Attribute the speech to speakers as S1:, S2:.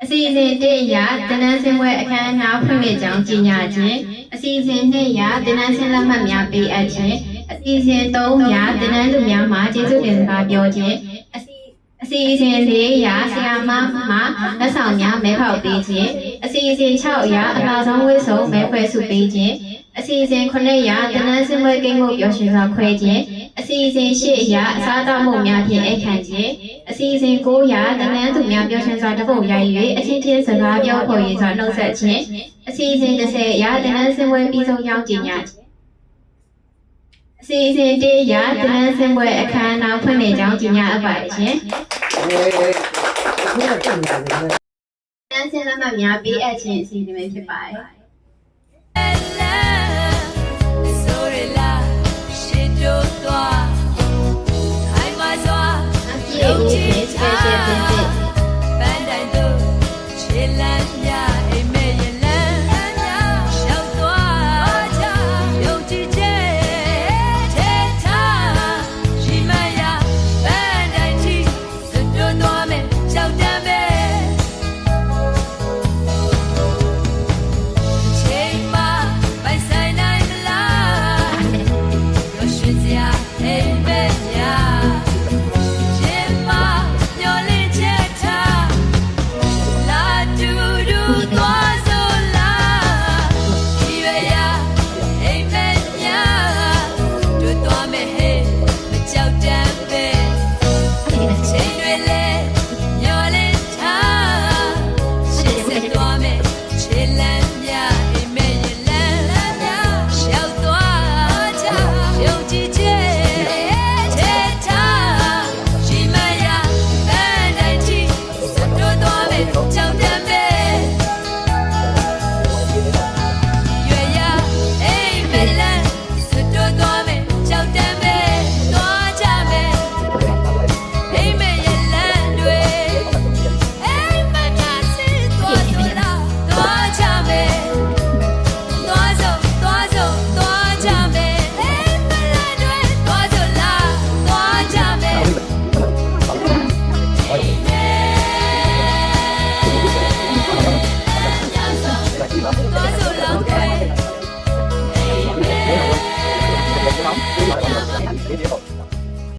S1: အစီအစဉ်1အရတင်နန်းစင်ပွဲအခမ်းအနားဖွင့်လှစ်ကြောင်းကြေညာခြင်းအစီအစဉ်2အရတင်နန်းစင်လက်မှတ်များပေးအပ်ခြင်းအစီအစဉ်3အရတင်နန်းသူများမှကျေးဇူးတင်စကားပြောခြင်းအစီအစဉ်4အရဆရာမမှလက်ဆောင်များမဲဖောက်ပေးခြင်းအစီအစဉ်6အရအလားဆုံးဝိဆုံမဲဖွဲစုပေးခြင်းအစီအစဉ်9အရတင်နန်းစင်ပွဲကိန်းမှုပျော်ရွှင်စွာခွဲခြင်းအစီအစဉ်10အရအစားအသောက်မှုများဖြင့်အခမ်းခြင်းအစီအစဉ်9အရတင်နန်းသူများပျော်ရွှင်စွာတပုတ်ရိုက်၍အချင်းချင်းစကားပြောခေါ်ရေးစွာနှုတ်ဆက်ခြင်းအစီအစဉ်10အရတင်နန်းစင်ပွဲပြီးဆုံးကြောင်းကြေညာခြင်းအစီအစဉ်1အရတင်နန်းစင်ပွဲအခမ်းအနားဖွင့်လှစ်ကြောင်းကြေညာအပ်ပါတယ်ရှင်တန်းစင်လက်မှတ်များပေးအပ်ခြင်းအစီအစဉ်ပဲဖြစ်ပါတယ်အပြည့်အဝဖြင့် special